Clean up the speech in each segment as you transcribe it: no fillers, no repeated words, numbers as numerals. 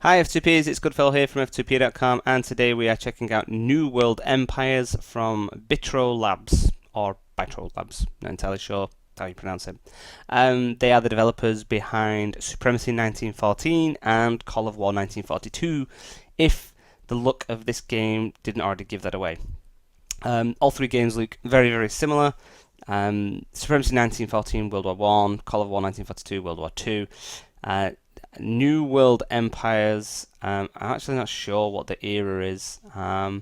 Hi F2Ps, it's Goodfellow here from F2P.com, and today we are checking out New World Empires from Bitro Labs, or Bitro Labs, not entirely sure how you pronounce it. They are the developers behind Supremacy 1914 and Call of War 1942, if the look of this game didn't already give that away. All three games look very, very similar. Supremacy 1914, World War One, Call of War 1942, World War Two. New World Empires. I'm actually not sure what the era is. I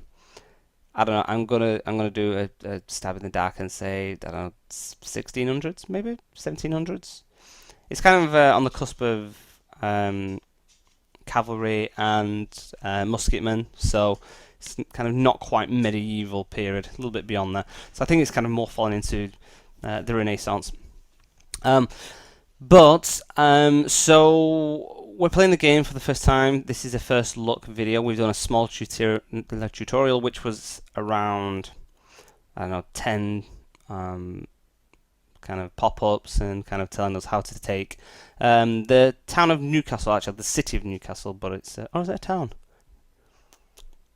don't know. I'm gonna do a stab in the dark and say, I don't know, 1600s, maybe 1700s. It's kind of on the cusp of cavalry and musketmen, so it's kind of not quite medieval period, a little bit beyond that. So I think it's kind of more falling into the Renaissance. So we're playing the game for the first time. This is a first look video. We've done a small tutorial, which was around, I don't know, 10 kind of pop-ups and kind of telling us how to take the town of Newcastle, actually the city of Newcastle, but it's oh, is it a town?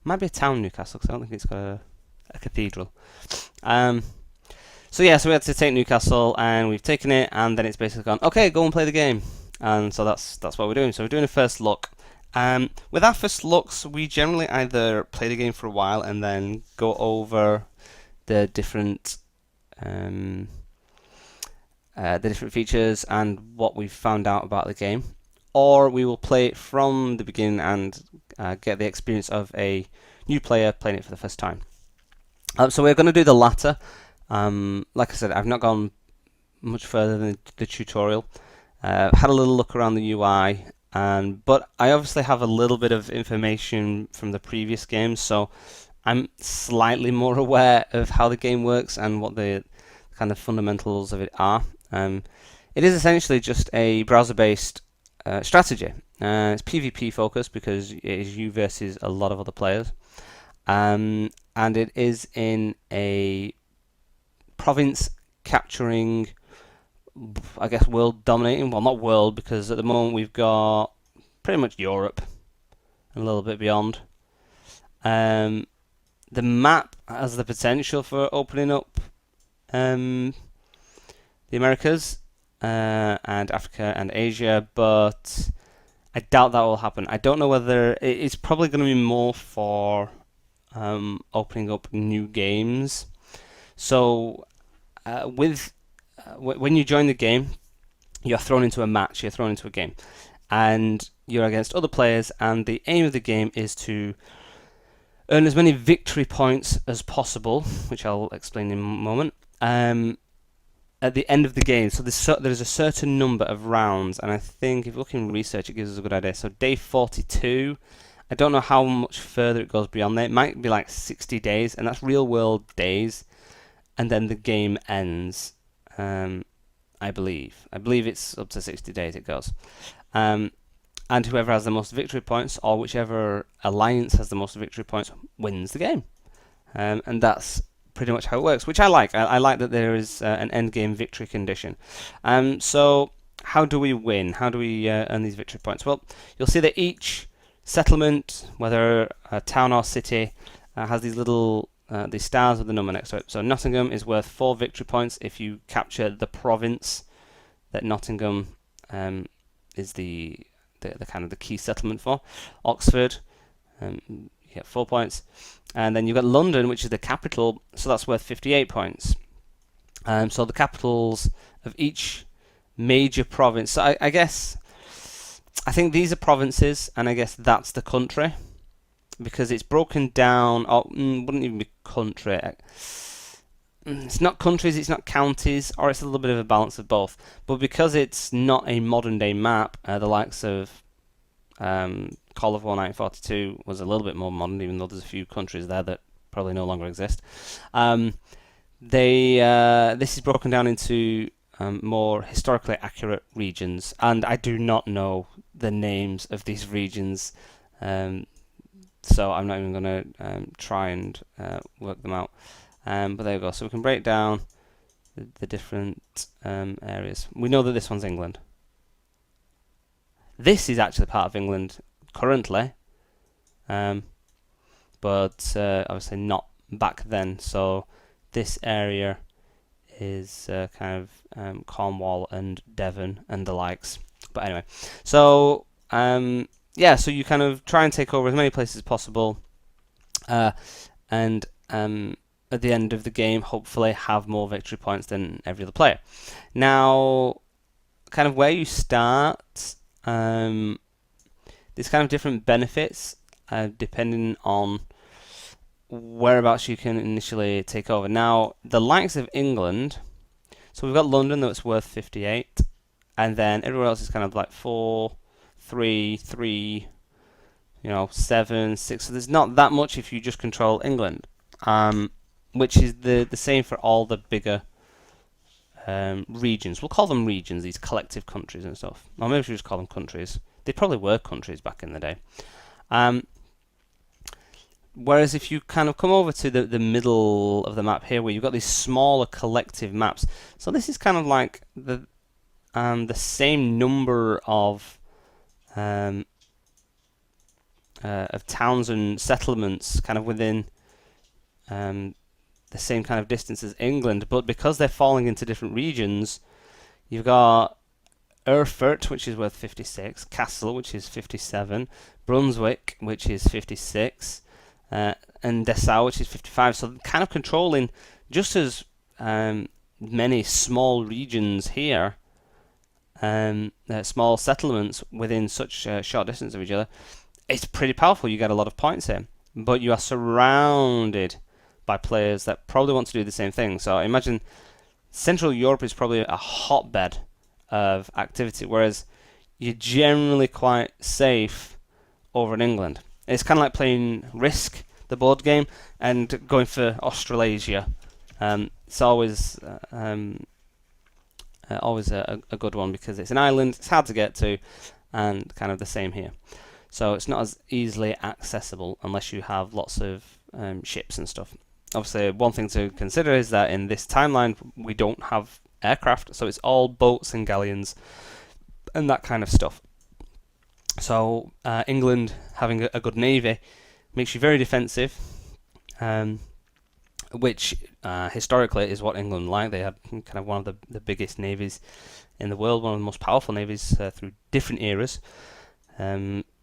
Might be a town, Newcastle, because I don't think it's got a cathedral. So we had to take Newcastle, and we've taken it, and then it's basically gone, okay, go and play the game. And so that's what we're doing. So we're doing a first look. With our first looks, we generally either play the game for a while and then go over the different features and what we've found out about the game, or we will play it from the beginning and get the experience of a new player playing it for the first time. So we're going to do the latter. Like I said, I've not gone much further than the tutorial. Had a little look around the UI, but I obviously have a little bit of information from the previous games, so I'm slightly more aware of how the game works and what the kind of fundamentals of it are. It is essentially just a browser-based strategy. It's PvP focused because it is you versus a lot of other players, and it is in a province capturing, I guess, world dominating. Well, not world, because at the moment we've got pretty much Europe and a little bit beyond. The map has the potential for opening up the Americas and Africa and Asia, but I doubt that will happen. I don't know whether it's probably going to be more for opening up new games. So when you join the game, you're thrown into a match, you're thrown into a game, and you're against other players, and the aim of the game is to earn as many victory points as possible, which I'll explain in a moment, at the end of the game. So there's a certain number of rounds, and I think if you look in research, it gives us a good idea. So day 42, I don't know how much further it goes beyond that. It might be like 60 days, and that's real world days. And then the game ends, I believe. I believe it's up to 60 days it goes. And whoever has the most victory points, or whichever alliance has the most victory points, wins the game. And that's pretty much how it works, which I like. I like that there is an endgame victory condition. So how do we win? How do we earn these victory points? Well, you'll see that each settlement, whether a town or city, has these little the stars with the number next to it. So Nottingham is worth 4 victory points if you capture the province that Nottingham is the kind of the key settlement for. Oxford, you get 4 points, and then you've got London, which is the capital, so that's worth 58 points. So the capitals of each major province. So I guess I think these are provinces, and I guess that's the country, because it's broken down, or wouldn't even be country. It's not countries, it's not counties, or it's a little bit of a balance of both. But because it's not a modern day map, the likes of Call of War 1942 was a little bit more modern, even though there's a few countries there that probably no longer exist. This is broken down into more historically accurate regions, and I do not know the names of these regions. So I'm not even going to try and work them out. But there you go. So we can break down the different areas. We know that this one's England. This is actually part of England, currently, but obviously not back then. So this area is kind of Cornwall and Devon and the likes. But anyway, so yeah, so you kind of try and take over as many places as possible, and at the end of the game, hopefully have more victory points than every other player. Now, kind of where you start, there's kind of different benefits depending on whereabouts you can initially take over. Now, the likes of England, so we've got London that's worth 58, and then everywhere else is kind of like 4, 3, 3, 7, 6. So there's not that much if you just control England, which is the same for all the bigger regions. We'll call them regions, these collective countries and stuff. Or maybe we should just call them countries. They probably were countries back in the day. Whereas if you kind of come over to the middle of the map here, where you've got these smaller collective maps, so this is kind of like the same number of towns and settlements kind of within the same kind of distance as England, but because they're falling into different regions, you've got Erfurt, which is worth 56, Kassel, which is 57, Brunswick, which is 56, and Dessau, which is 55. So kind of controlling just as many small regions here, small settlements within such a short distance of each other. It's pretty powerful. You get a lot of points here, but you are surrounded by players that probably want to do the same thing. So imagine Central Europe is probably a hotbed of activity, whereas you're generally quite safe over in England. It's kind of like playing Risk, the board game, and going for Australasia. It's always a good one because it's an island, it's hard to get to, and kind of the same here. So it's not as easily accessible unless you have lots of ships and stuff. Obviously, one thing to consider is that in this timeline we don't have aircraft, so it's all boats and galleons and that kind of stuff. So England having a good navy makes you very defensive, which historically is what England like. They had kind of one of the biggest navies in the world, one of the most powerful navies through different eras.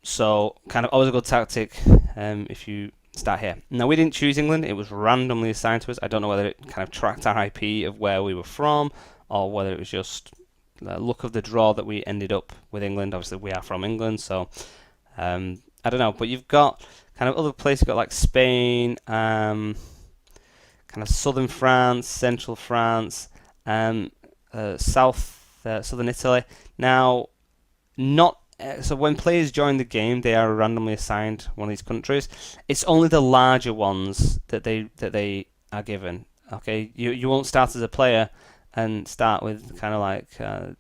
So kind of always a good tactic if you start here. Now, we didn't choose England, it was randomly assigned to us. I don't know whether it kind of tracked our IP of where we were from, or whether it was just luck of the draw that we ended up with England. Obviously we are from England, so I don't know, but you've got kind of other places. You've got like Spain, kind of southern France, central France, southern Italy. Now, so when players join the game, they are randomly assigned one of these countries. It's only the larger ones that they are given. Okay, you won't start as a player and start with kind of like a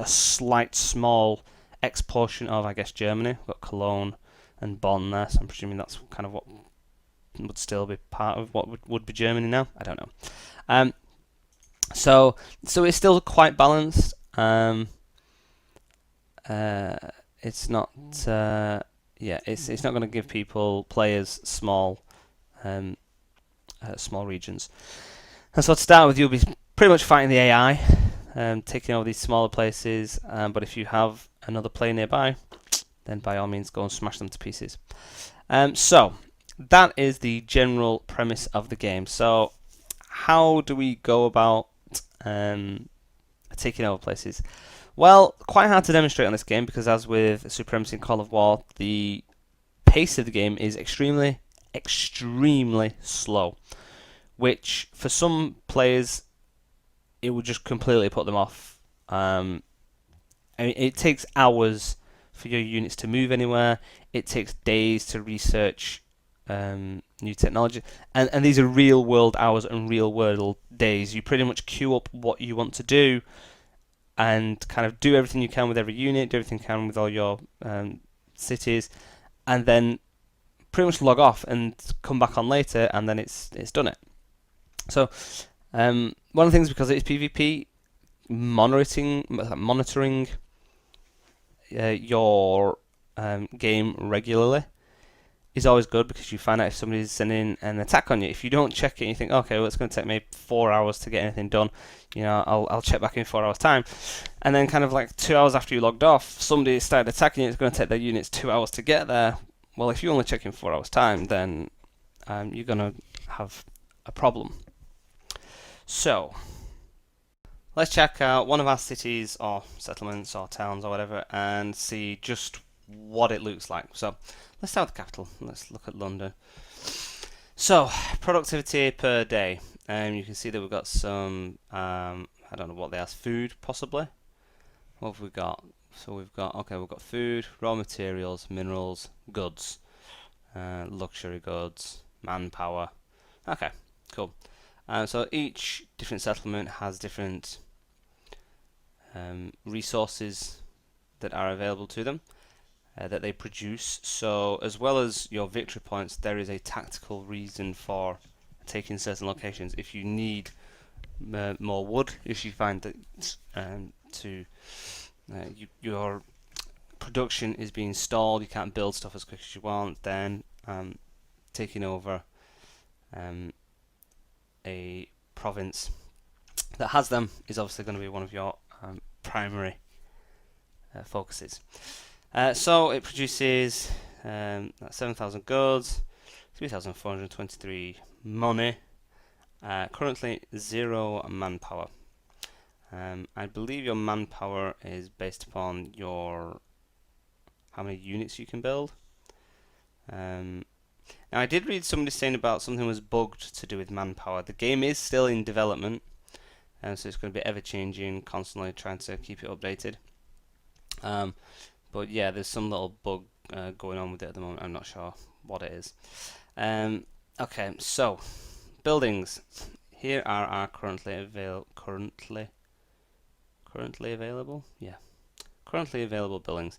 slight small X portion of, I guess, Germany. We've got Cologne and Bonn there, so I'm presuming that's kind of what would still be part of what would be Germany now. I don't know. So it's still quite balanced. It's not it's not going to give players small regions. And so to start with, you'll be pretty much fighting the AI, taking over these smaller places. But if you have another player nearby, then by all means go and smash them to pieces. So that is the general premise of the game. So how do we go about taking over places? Well, quite hard to demonstrate on this game because, as with Supremacy and Call of War, the pace of the game is extremely, extremely slow, which for some players it would just completely put them off. I mean, it takes hours for your units to move anywhere. It takes days to research new technology, and these are real world hours and real world days. You pretty much queue up what you want to do and kind of do everything you can with every unit, do everything you can with all your cities, and then pretty much log off and come back on later, and then it's done it. So one of the things, because it's PvP, monitoring your game regularly is always good, because you find out if somebody's sending an attack on you. If you don't check it and you think, okay, well, it's going to take me 4 hours to get anything done, I'll check back in 4 hours time, and then kind of like 2 hours after you logged off, somebody started attacking you, it's going to take their units 2 hours to get there. Well, if you only check in 4 hours time, then you're going to have a problem. So let's check out one of our cities or settlements or towns or whatever and see just what it looks like. So let's start with the capital. Let's look at London. So productivity per day. You can see that we've got some, I don't know what they ask, food possibly. What have we got? So we've got food, raw materials, minerals, goods, luxury goods, manpower. Okay, cool. So each different settlement has different resources that are available to them, that they produce. So as well as your victory points, there is a tactical reason for taking certain locations. If you need more wood, if you find that your production is being stalled, you can't build stuff as quick as you want, then taking over a province that has them is obviously going to be one of your primary focuses. So it produces 7,000 goods, 3,423 money, currently 0 manpower. I believe your manpower is based upon how many units you can build. Now I did read somebody saying about something was bugged to do with manpower. The game is still in development, so it's going to be ever changing, constantly trying to keep it updated. But yeah, there's some little bug going on with it at the moment. I'm not sure what it is. Okay, so buildings. Here are our currently available buildings.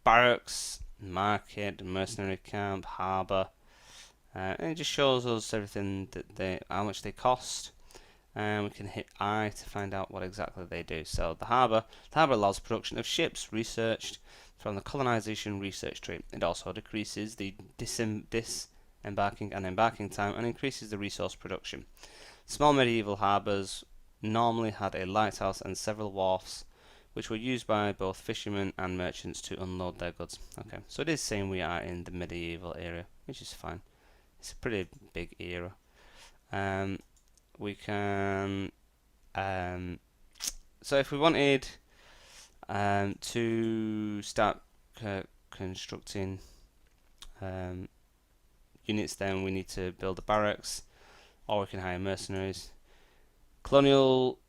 Barracks, market, mercenary camp, harbour, and it just shows us everything how much they cost. And we can hit I to find out what exactly they do. So the harbour allows production of ships researched from the colonization research tree. It also decreases the disembarking and embarking time and increases the resource production. Small medieval harbours normally had a lighthouse and several wharfs, which were used by both fishermen and merchants to unload their goods. Okay, so it is saying we are in the medieval era, which is fine. It's a pretty big era. We can, so if we wanted to start constructing units, then we need to build a barracks, or we can hire mercenaries. Colonial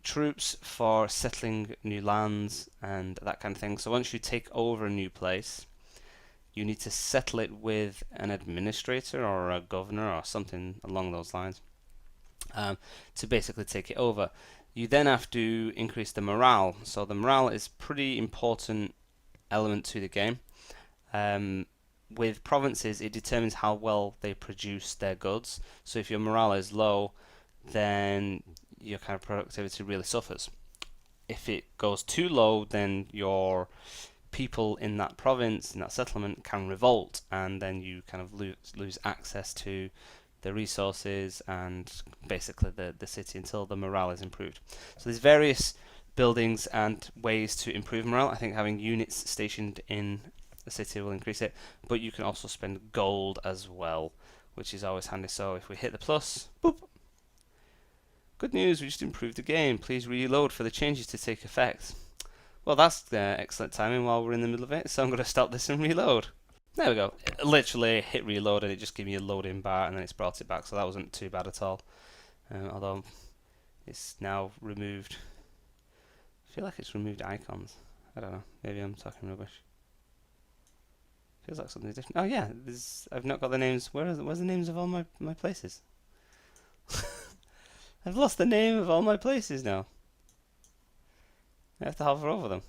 troops for settling new lands and that kind of thing. So once you take over a new place, you need to settle it with an administrator or a governor or something along those lines to basically take it over. You then have to increase the morale. So the morale is a pretty important element to the game. With provinces, it determines how well they produce their goods. So if your morale is low, then your kind of productivity really suffers. If it goes too low, then your people in that province, in that settlement, can revolt, and then you kind of lose access to the resources and basically the city until the morale is improved. So there's various buildings and ways to improve morale. I think having units stationed in the city will increase it, but you can also spend gold as well, which is always handy. So if we hit the plus, boop. Good news, we just improved the game. Please reload for the changes to take effect. Well, that's excellent timing while we're in the middle of it, so I'm going to stop this and reload. There we go. Literally hit reload and it just gave me a loading bar and then it's brought it back, so that wasn't too bad at all. Although it's now removed. I feel like it's removed icons. I don't know. Maybe I'm talking rubbish. Feels like something's different. Oh yeah, I've not got the names. Where's the names of all my places? I've lost the name of all my places now. I have to hover over them.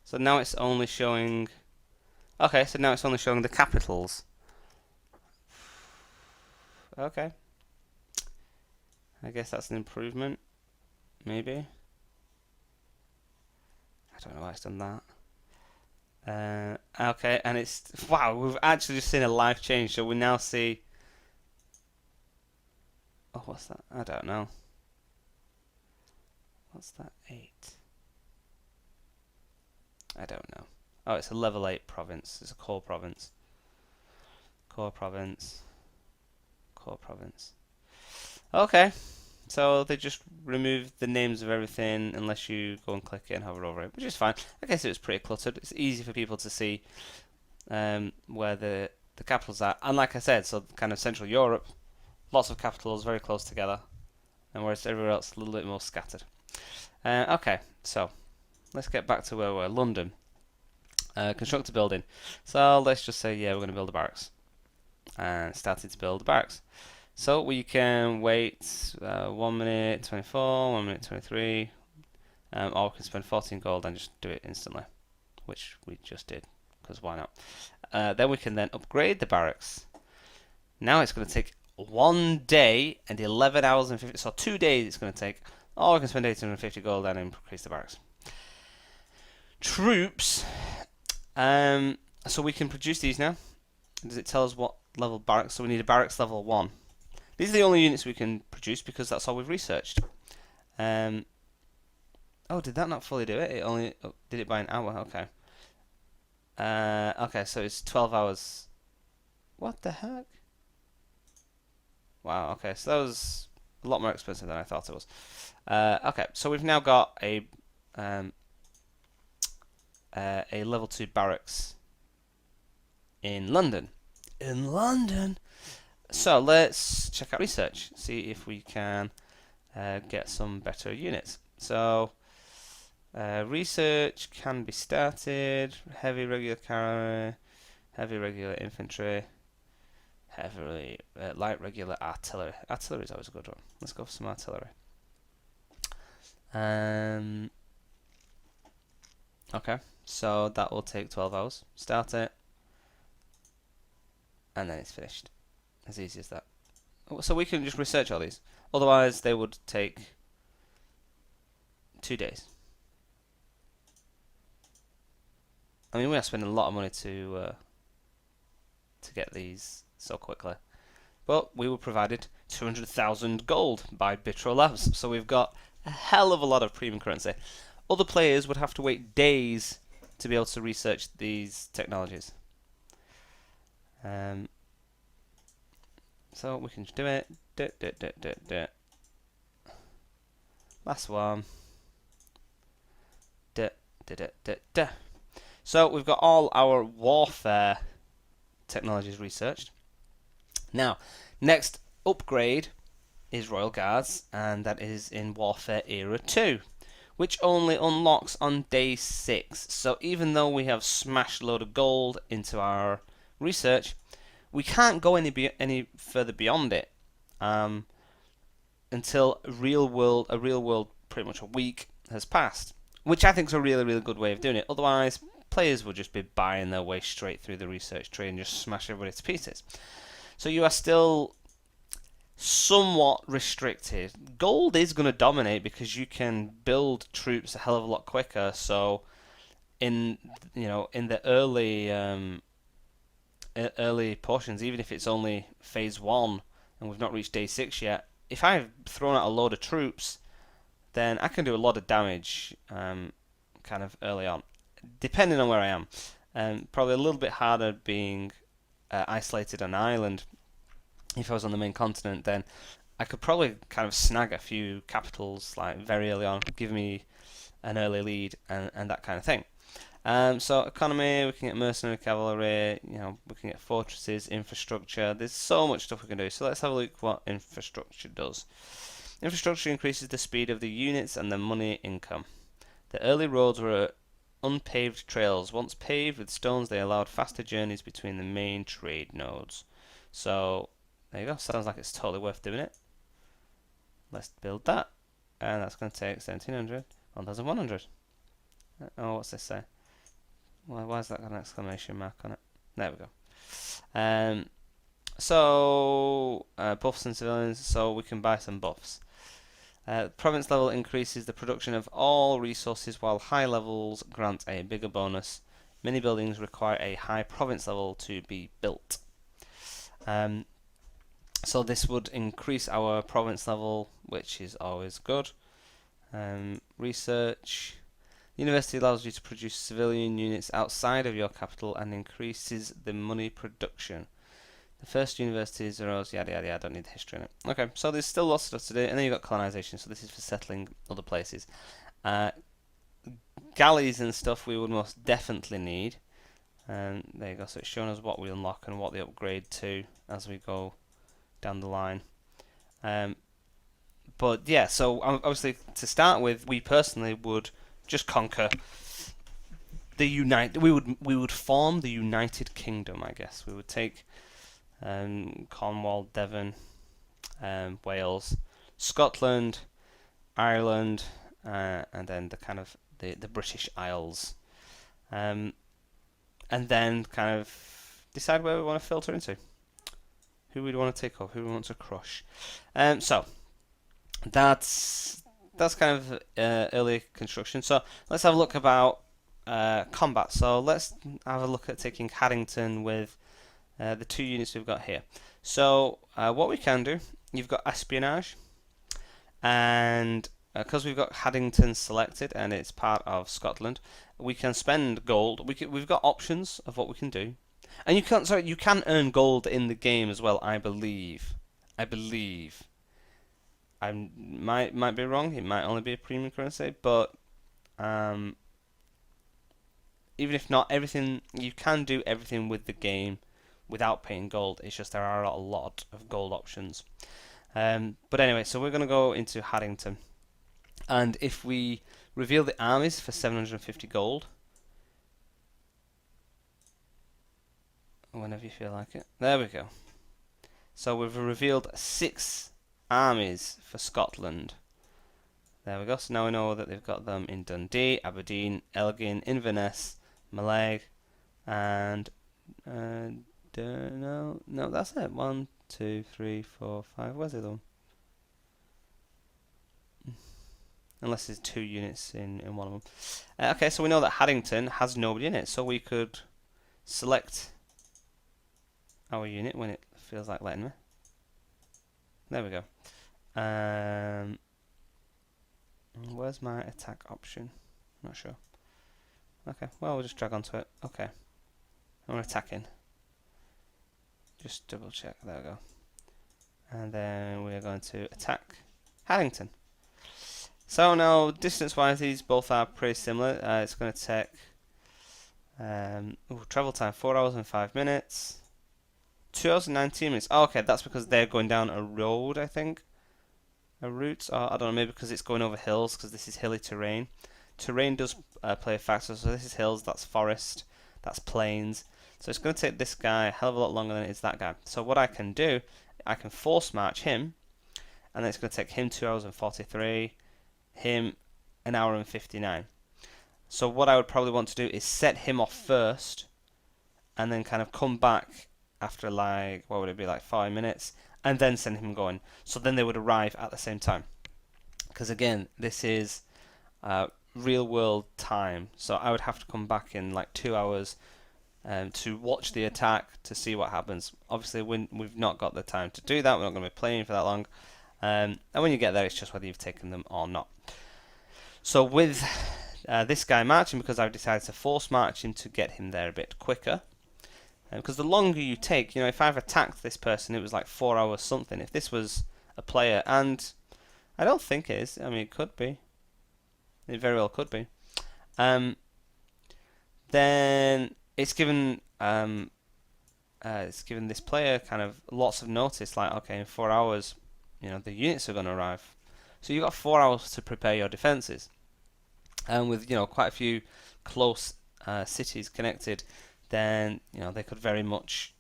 So now it's only showing... Okay, so now it's only showing the capitals. Okay. I guess that's an improvement. Maybe. I don't know why it's done that. Okay, and it's wow. We've actually just seen a life change. So we now see. Oh, what's that? I don't know. What's that? 8. I don't know. Oh, it's a level 8 province. It's a core province. Core province. Core province. Okay. So they just removed the names of everything unless you go and click it and hover over it, which is fine. I guess it was pretty cluttered. It's easy for people to see where the capitals are. And like I said, so kind of Central Europe, lots of capitals very close together, and whereas everywhere else a little bit more scattered. Okay, so let's get back to where we were. London. Construct a building. So let's just say, yeah, we're going to build a barracks. And started to build the barracks. So we can wait 1 minute 24, 1 minute 23, or we can spend 14 gold and just do it instantly, which we just did, because why not? Then we can then upgrade the barracks. Now it's going to take 1 day and 11 hours and 50, so 2 days it's going to take, or we can spend 850 gold and increase the barracks. Troops, so we can produce these now. Does it tell us what level barracks? So we need a barracks level 1. These are the only units we can produce because that's all we've researched. Oh, did that not fully do it? It only did it by an hour. Okay. Okay, so it's 12 hours. What the heck? Wow. Okay, so that was a lot more expensive than I thought it was. Okay, so we've now got a level 2 barracks in London. In London. So let's check out research, see if we can get some better units. So research can be started. Heavy regular cavalry, heavy regular infantry, heavily light regular artillery. Artillery is always a good one. Let's go for some artillery. Okay, so that will take 12 hours. Start it, and then it's finished. As easy as that. So we can just research all these. Otherwise, they would take 2 days. I mean, we are spending a lot of money to get these so quickly. But we were provided 200,000 gold by Bitro Labs. So we've got a hell of a lot of premium currency. Other players would have to wait days to be able to research these technologies. So we can just do it. Last one. So we've got all our warfare technologies researched. Now, next upgrade is Royal Guards, and that is in Warfare Era 2, which only unlocks on day 6. So even though we have smashed a load of gold into our research, we can't go any further beyond it until a real world pretty much a week has passed, which I think is a really good way of doing it. Otherwise, players will just be buying their way straight through the research tree and just smash everybody to pieces. So you are still somewhat restricted. Gold is going to dominate because you can build troops a hell of a lot quicker. So in the early portions, even if it's only phase 1 and we've not reached day 6 yet, if I've thrown out a load of troops, then I can do a lot of damage kind of early on, depending on where I am. Probably a little bit harder being isolated on an island. If I was on the main continent, then I could probably kind of snag a few capitals like very early on, give me an early lead and that kind of thing. So economy, we can get mercenary cavalry, we can get fortresses, infrastructure. There's so much stuff we can do. So let's have a look what infrastructure does. Infrastructure increases the speed of the units and the money income. The early roads were unpaved trails. Once paved with stones, they allowed faster journeys between the main trade nodes. So there you go. Sounds like it's totally worth doing it. Let's build that, and that's going to take 1700, 1100. Oh, what's this say? Why has that got an exclamation mark on it? There we go. So buffs and civilians. So we can buy some buffs. Province level increases the production of all resources, while high levels grant a bigger bonus. Many buildings require a high province level to be built. So this would increase our province level, which is always good. Research. University allows you to produce civilian units outside of your capital and increases the money production. The first universities arose, yada yada yada, I don't need the history in it. Okay, so there's still lots of stuff to do, and then you've got colonization, so this is for settling other places. Galleys and stuff we would most definitely need. There you go, so it's showing us what we unlock and what they upgrade to as we go down the line. But yeah, so obviously to start with, we personally would just conquer the we would form the United Kingdom, I guess. We would take Cornwall, Devon, Wales, Scotland, Ireland, and then the kind of the British Isles, and then kind of decide where we want to filter into, who we want to take off, who we want to crush. So that's kind of early construction. So let's have a look about combat. So let's have a look at taking Haddington with the 2 units we've got here. So what we can do, you've got espionage, and because we've got Haddington selected and it's part of Scotland, we can spend gold. We've got options of what we can do, and you can earn gold in the game as well. I believe. I might be wrong. It might only be a premium currency, but even if not, everything you can do everything with the game without paying gold. It's just there are a lot of gold options. But anyway, so we're going to go into Haddington, and if we reveal the armies for 750 gold, whenever you feel like it, there we go. So we've revealed 6 armies for Scotland. There we go. So now we know that they've got them in Dundee, Aberdeen, Elgin, Inverness, Mallaig, and no, that's it. 1, 2, 3, 4, 5. Where's the other one? Unless there's 2 units in one of them. Okay, so we know that Haddington has nobody in it, so we could select our unit when it feels like letting me. There we go. Where's my attack option? Not sure. Okay, well, we'll just drag onto it. Okay. And we're attacking. Just double check. There we go. And then we're going to attack Haddington. So now, distance-wise, these both are pretty similar. It's going to take travel time 4 hours and 5 minutes. 2 hours and 19 minutes. Oh, okay, that's because they're going down a road, I think. A route, or I don't know, maybe because it's going over hills, because this is hilly terrain. Terrain does play a factor, so this is hills, that's forest, that's plains. So it's going to take this guy a hell of a lot longer than it is that guy. So what I can do, I can force march him, and then it's going to take him 2 hours and 43, him 1 hour and 59. So what I would probably want to do is set him off first, and then kind of come back after like, what would it be, like 5 minutes, and then send him going. So then they would arrive at the same time. Because again, this is real world time. So I would have to come back in like 2 hours to watch the attack to see what happens. Obviously, we've not got the time to do that. We're not going to be playing for that long. And when you get there, it's just whether you've taken them or not. So with this guy marching, because I've decided to force march him to get him there a bit quicker. Because the longer you take, you know, if I've attacked this person, it was like 4 hours something. If this was a player, and I don't think it is. I mean, it could be. It very well could be. Then it's given this player kind of lots of notice. Like, okay, in 4 hours, you know, the units are going to arrive. So you've got 4 hours to prepare your defences. And with, you know, quite a few close cities connected, then, you know, they could very much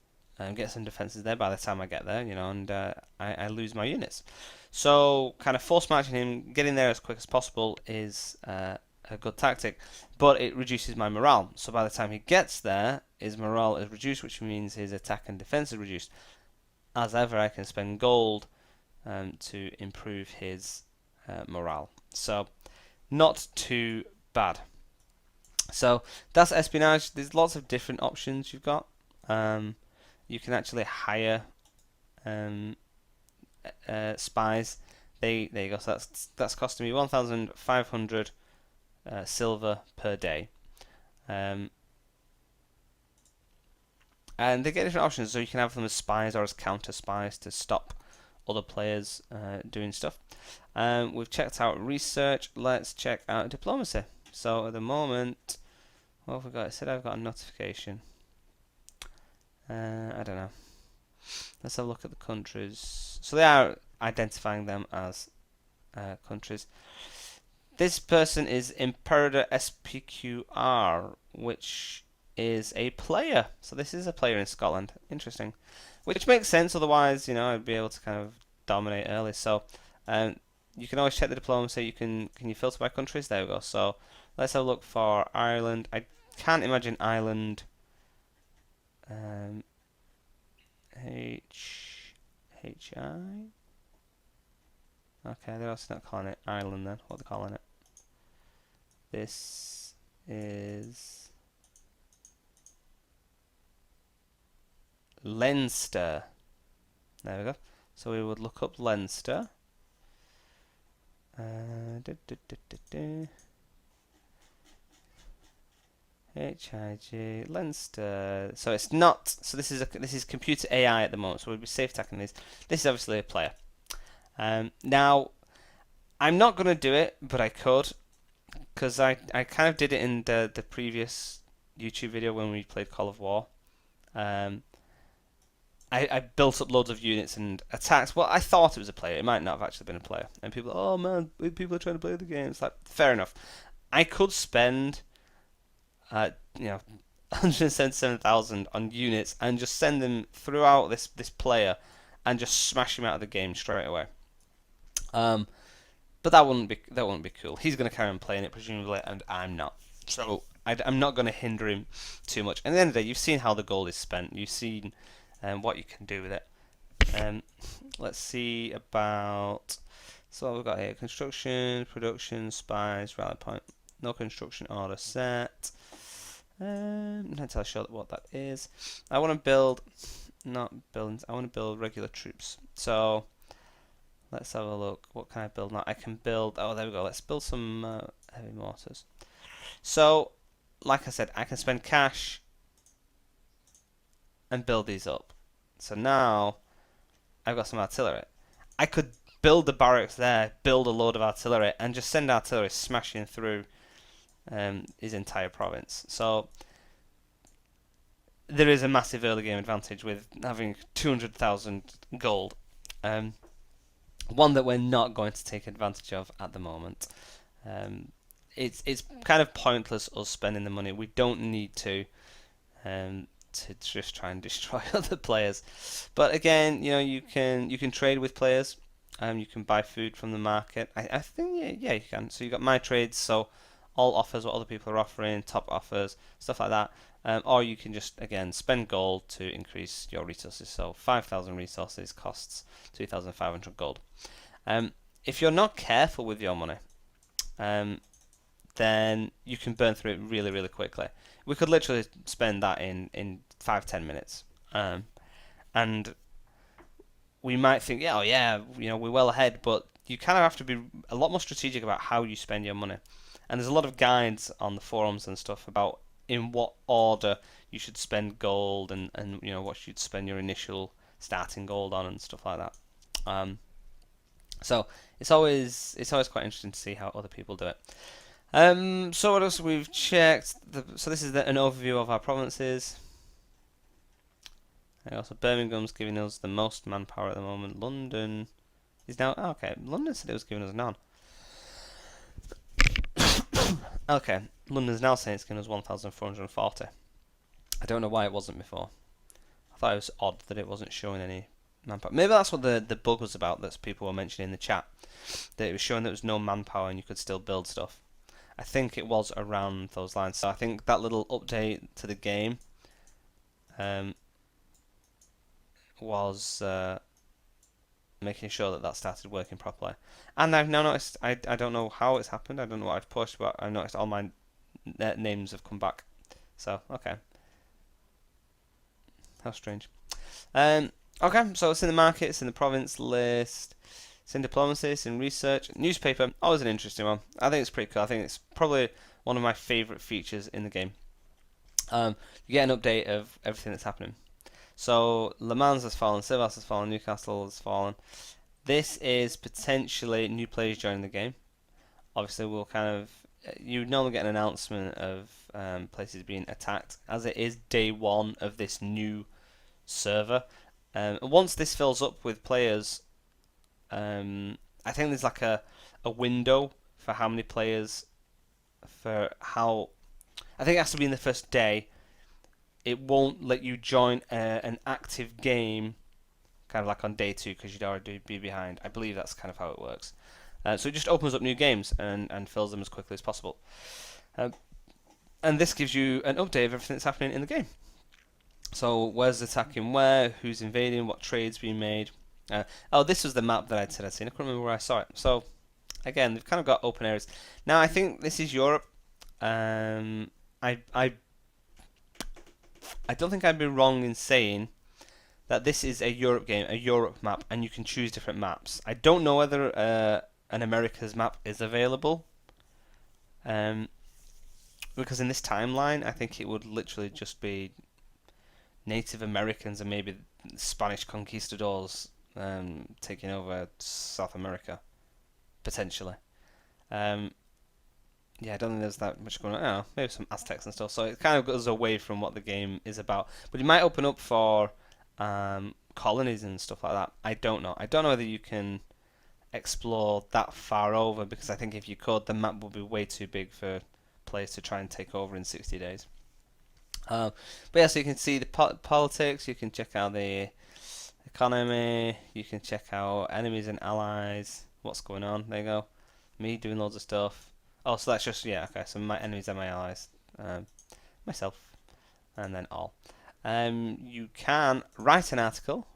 get some defences there by the time I get there, you know, and I lose my units. So kind of force marching him, getting there as quick as possible is a good tactic, but it reduces my morale. So by the time he gets there, his morale is reduced, which means his attack and defence is reduced. As ever, I can spend gold to improve his morale. So not too bad. So that's espionage. There's lots of different options you've got. You can actually hire spies. There you go. So that's costing me 1,500 silver per day. And they get different options, so you can have them as spies or as counter spies to stop other players doing stuff. We've checked out research. Let's check out diplomacy. So at the moment, what have we got? It said I've got a notification. I don't know. Let's have a look at the countries. So they are identifying them as countries. This person is Imperator SPQR, which is a player. So this is a player in Scotland. Interesting. Which makes sense, otherwise, I'd be able to kind of dominate early. So you can always check the diplomacy. Can you filter by countries? There we go. So let's have a look for Ireland. I can't imagine Ireland. HI. Okay, they're also not calling it Ireland then. What are they calling it? This is Leinster. There we go. So we would look up Leinster. HIG Leinster. So it's not. So this is computer AI at the moment. So we'd be safe attacking these. This is obviously a player. Now, I'm not going to do it, but I could, because I kind of did it in the previous YouTube video when we played Call of War. I built up loads of units and attacks. Well, I thought it was a player. It might not have actually been a player. And people, oh man, people are trying to play the game. It's like, fair enough. I could spend, 177,000 on units and just send them throughout this player and just smash him out of the game straight away. But that wouldn't be cool. He's going to carry on playing it presumably, and I'm not. So I'm not going to hinder him too much. And at the end of the day, you've seen how the gold is spent. You've seen what you can do with it. Let's see about. So what we've got here: construction, production, spies, rally point. No construction order set. I'm not entirely sure what that is. I want to build, not buildings. I want to build regular troops. So let's have a look. What can I build now? I can build. Oh, there we go. Let's build some heavy mortars. So, like I said, I can spend cash and build these up. So now I've got some artillery. I could build the barracks there, build a load of artillery, and just send artillery smashing through his entire province. So there is a massive early game advantage with having 200,000 gold. One that we're not going to take advantage of at the moment. It's kind of pointless us spending the money. We don't need to just try and destroy other players. But again, you can trade with players. You can buy food from the market. I think yeah you can. So you got my trades. So all offers what other people are offering, top offers, stuff like that. Or you can just, again, spend gold to increase your resources. So 5,000 resources costs 2,500 gold. If you're not careful with your money, then you can burn through it really, really quickly. We could literally spend that in 5-10 minutes. And we might think, we're well ahead, but you kind of have to be a lot more strategic about how you spend your money. And there's a lot of guides on the forums and stuff about in what order you should spend gold and what you'd spend your initial starting gold on and stuff like that. So it's always quite interesting to see how other people do it. So what else we've checked? So this is an overview of our provinces. And also Birmingham's giving us the most manpower at the moment. London is now okay. London said it was giving us none. Okay, London's now saying it's giving us 1,440. I don't know why it wasn't before. I thought it was odd that it wasn't showing any manpower. Maybe that's what the bug was about that people were mentioning in the chat. That it was showing there was no manpower and you could still build stuff. I think it was around those lines. So I think that little update to the game was making sure that that started working properly. And I've now noticed, I don't know how it's happened, I don't know what I've pushed, but I've noticed all my names have come back. So, okay. How strange. Okay, so it's in the market, it's in the province list, it's in diplomacy, it's in research. Newspaper, always an interesting one. I think it's pretty cool. I think it's probably one of my favourite features in the game. You get an update of everything that's happening. So, Le Mans has fallen, Sivas has fallen, Newcastle has fallen. This is potentially new players joining the game. Obviously, we'll kind of... You normally get an announcement of places being attacked, as it is day one of this new server. Once this fills up with players, I think there's like a window for how many players, for how... I think it has to be in the first day. It won't let you join an active game kind of like on day 2 because you'd already be behind. I believe that's kind of how it works. So it just opens up new games and fills them as quickly as possible. And this gives you an update of everything that's happening in the game. So where's attacking where, who's invading, what trades being made. Oh, this was the map that I'd said I'd seen. I couldn't remember where I saw it. So again, they've kind of got open areas. Now I think this is Europe. I don't think I'd be wrong in saying that this is a Europe game, a Europe map, and you can choose different maps. I don't know whether an America's map is available, because in this timeline, I think it would literally just be Native Americans and maybe Spanish conquistadors taking over South America, potentially. Yeah, I don't think there's that much going on. Oh, maybe some Aztecs and stuff. So it kind of goes away from what the game is about. But it might open up for colonies and stuff like that. I don't know. I don't know whether you can explore that far over, because I think if you could, the map would be way too big for players to try and take over in 60 days. But yeah, so you can see the politics, you can check out the economy, you can check out enemies and allies, what's going on. There you go. Me doing loads of stuff. Oh, so that's just, yeah, okay, so my enemies and my allies. Myself. And then all. You can write an article.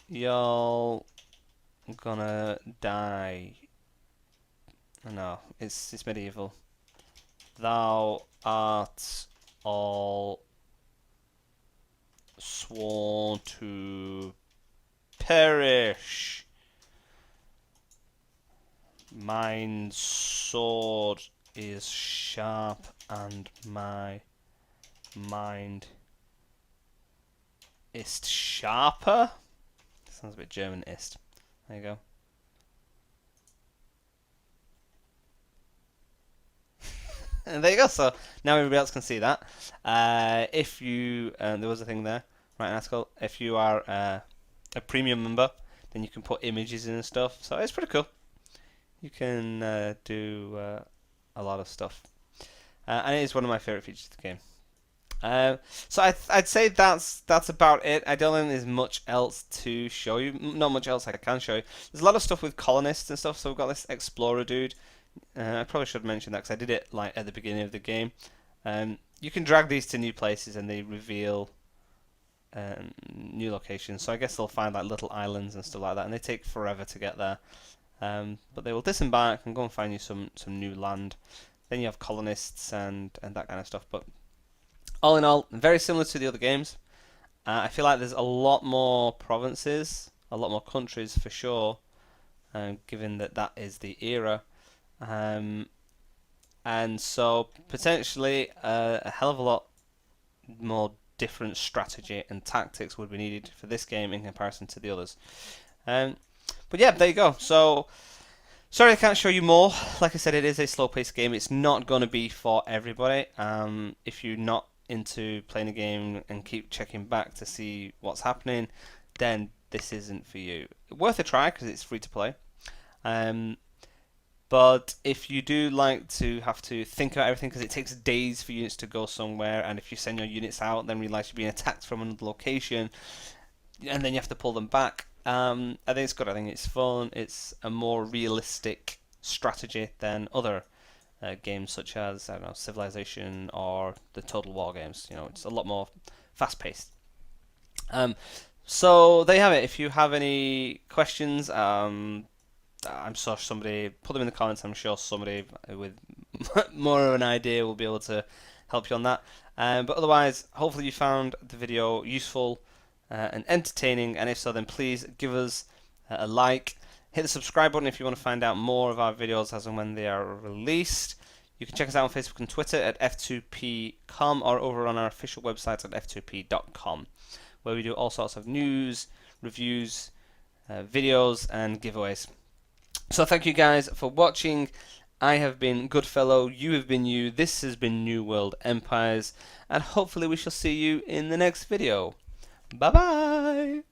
You're gonna die. No, it's medieval. Thou art all sworn to perish. Mine sword is sharp and my mind ist sharper. Sounds a bit German, ist. There you go. And there you go. So now everybody else can see that. If you, there was a thing there, write an article. If you are a premium member, then you can put images in and stuff. So it's pretty cool. You can do a lot of stuff, and it is one of my favorite features of the game. So I'd say that's about it. I don't think there's much else to show you. Not much else I can show you. There's a lot of stuff with colonists and stuff. So we've got this explorer dude. I probably should mention that because I did it like at the beginning of the game. You can drag these to new places and they reveal new locations. So I guess they'll find like little islands and stuff like that, and they take forever to get there. But they will disembark and go and find you some new land. Then you have colonists and that kind of stuff. But all in all, very similar to the other games. I feel like there's a lot more provinces, a lot more countries for sure, given that that is the era. And so potentially a hell of a lot more different strategy and tactics would be needed for this game in comparison to the others. But yeah, there you go. So, sorry I can't show you more. Like I said, it is a slow-paced game. It's not going to be for everybody. If you're not into playing a game and keep checking back to see what's happening, then this isn't for you. Worth a try because it's free to play. But if you do like to have to think about everything, because it takes days for units to go somewhere, and if you send your units out, then realize you're being attacked from another location, and then you have to pull them back. I think it's good. I think it's fun. It's a more realistic strategy than other games such as, I don't know, Civilization or the Total War games. You know, it's a lot more fast-paced. So there you have it. If you have any questions, I'm sure somebody put them in the comments. I'm sure somebody with more of an idea will be able to help you on that. But otherwise, hopefully you found the video useful and entertaining. And if so, then please give us a like. Hit the subscribe button if you want to find out more of our videos as and when they are released. You can check us out on Facebook and Twitter at f2p.com or over on our official website at f2p.com, where we do all sorts of news, reviews, videos, and giveaways. So thank you guys for watching. I have been Goodfellow, you have been you, this has been New World Empires, and hopefully we shall see you in the next video. Bye bye!